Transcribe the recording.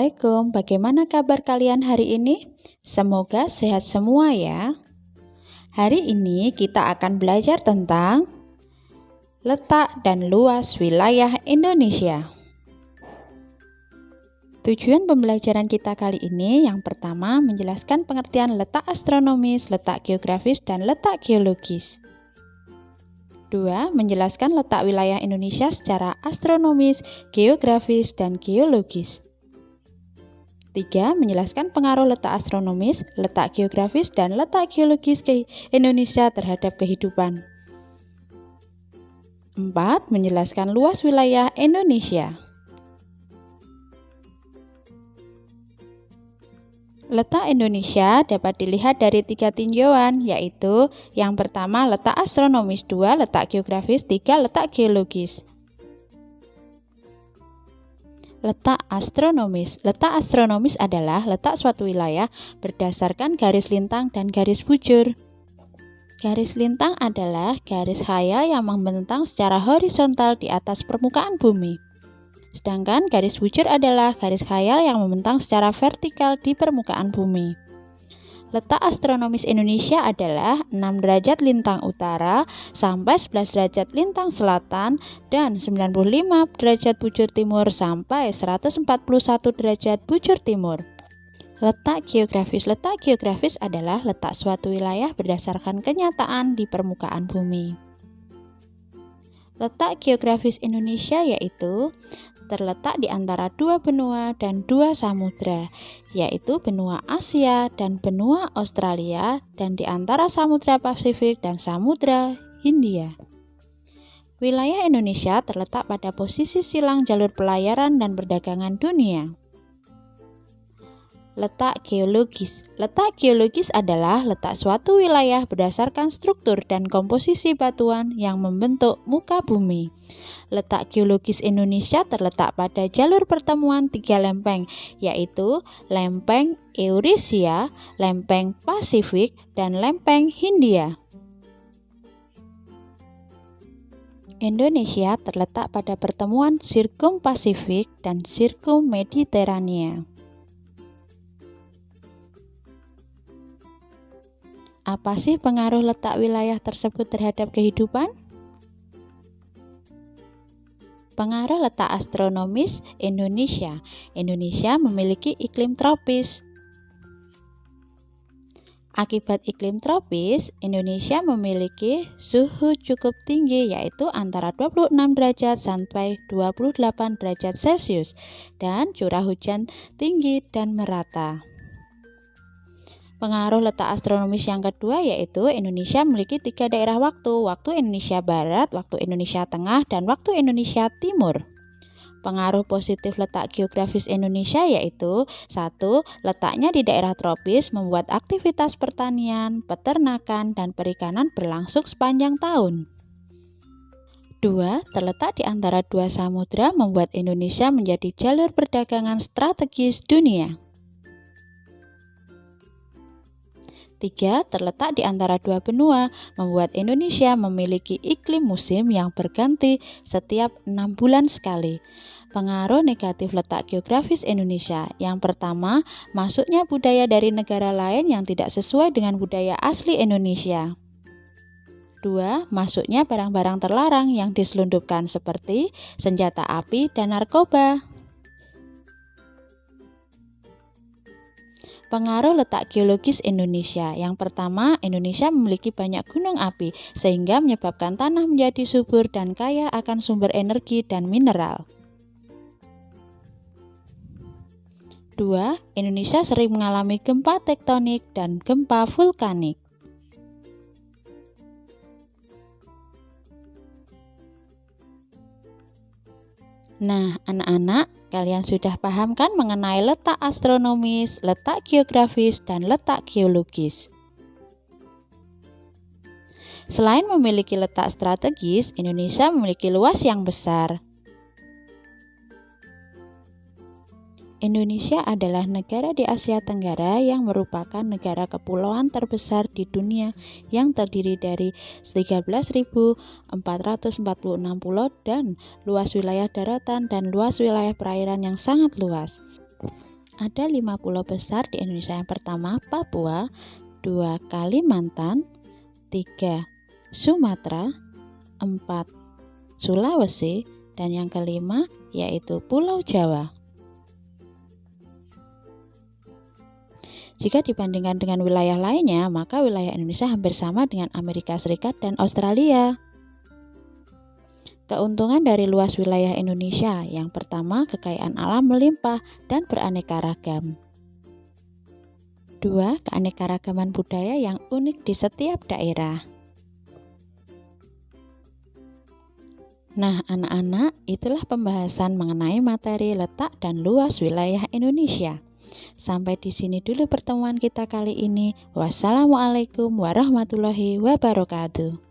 Assalamualaikum, bagaimana kabar kalian hari ini? Semoga sehat semua ya. Hari ini kita akan belajar tentang letak dan luas wilayah Indonesia. Tujuan pembelajaran kita kali ini yang pertama menjelaskan pengertian letak astronomis, letak geografis, dan letak geologis. 2. Menjelaskan letak wilayah Indonesia secara astronomis, geografis, dan geologis. 3. Menjelaskan pengaruh letak astronomis, letak geografis, dan letak geologis ke Indonesia terhadap kehidupan. 4. Menjelaskan luas wilayah Indonesia. Letak Indonesia dapat dilihat dari 3 tinjauan, yaitu yang pertama letak astronomis, 2 letak geografis, 3 letak geologis. Letak astronomis. Letak astronomis adalah letak suatu wilayah berdasarkan garis lintang dan garis bujur. Garis lintang adalah garis khayal yang membentang secara horizontal di atas permukaan bumi. Sedangkan garis bujur adalah garis khayal yang membentang secara vertikal di permukaan bumi. Letak astronomis Indonesia adalah 6 derajat lintang utara sampai 11 derajat lintang selatan dan 95 derajat bujur timur sampai 141 derajat bujur timur. Letak geografis. Letak geografis adalah letak suatu wilayah berdasarkan kenyataan di permukaan bumi. Letak geografis Indonesia yaitu terletak di antara 2 benua dan 2 samudra, yaitu benua Asia dan benua Australia, dan di antara Samudra Pasifik dan Samudra Hindia. Wilayah Indonesia terletak pada posisi silang jalur pelayaran dan perdagangan dunia. Letak geologis. Letak geologis adalah letak suatu wilayah berdasarkan struktur dan komposisi batuan yang membentuk muka bumi. Letak geologis Indonesia terletak pada jalur pertemuan 3 lempeng, yaitu lempeng Eurasia, lempeng Pasifik, dan lempeng Hindia. Indonesia terletak pada pertemuan Sirkum Pasifik dan Sirkum Mediterania. Apa sih pengaruh letak wilayah tersebut terhadap kehidupan? Pengaruh letak astronomis Indonesia. Indonesia memiliki iklim tropis. Akibat iklim tropis, Indonesia memiliki suhu cukup tinggi, yaitu antara 26 derajat sampai 28 derajat Celcius, dan curah hujan tinggi dan merata. Pengaruh letak astronomis yang kedua yaitu Indonesia memiliki 3 daerah waktu Indonesia Barat, waktu Indonesia Tengah, dan waktu Indonesia Timur. Pengaruh positif letak geografis Indonesia yaitu 1. Letaknya di daerah tropis membuat aktivitas pertanian, peternakan, dan perikanan berlangsung sepanjang tahun. 2. Terletak di antara 2 samudra membuat Indonesia menjadi jalur perdagangan strategis dunia. 3. Terletak di antara 2 benua, membuat Indonesia memiliki iklim musim yang berganti setiap 6 bulan sekali. Pengaruh negatif letak geografis Indonesia. Yang pertama, masuknya budaya dari negara lain yang tidak sesuai dengan budaya asli Indonesia. 2. Masuknya barang-barang terlarang yang diselundupkan seperti senjata api dan narkoba. Pengaruh letak geologis Indonesia. Yang pertama, Indonesia memiliki banyak gunung api sehingga menyebabkan tanah menjadi subur dan kaya akan sumber energi dan mineral. 2. Indonesia sering mengalami gempa tektonik dan gempa vulkanik. Nah, anak-anak, kalian sudah paham kan mengenai letak astronomis, letak geografis, dan letak geologis? Selain memiliki letak strategis, Indonesia memiliki luas yang besar. Indonesia adalah negara di Asia Tenggara yang merupakan negara kepulauan terbesar di dunia yang terdiri dari 13.446 pulau dan luas wilayah daratan dan luas wilayah perairan yang sangat luas. Ada 5 pulau besar di Indonesia. Yang pertama Papua, 2 Kalimantan, 3 Sumatera, 4 Sulawesi, dan yang kelima yaitu Pulau Jawa. Jika dibandingkan dengan wilayah lainnya, maka wilayah Indonesia hampir sama dengan Amerika Serikat dan Australia. Keuntungan dari luas wilayah Indonesia, yang pertama kekayaan alam melimpah dan beraneka ragam. 2. Keanekaragaman budaya yang unik di setiap daerah. Nah, anak-anak, itulah pembahasan mengenai materi letak dan luas wilayah Indonesia. Sampai di sini dulu pertemuan kita kali ini. Wassalamualaikum warahmatullahi wabarakatuh.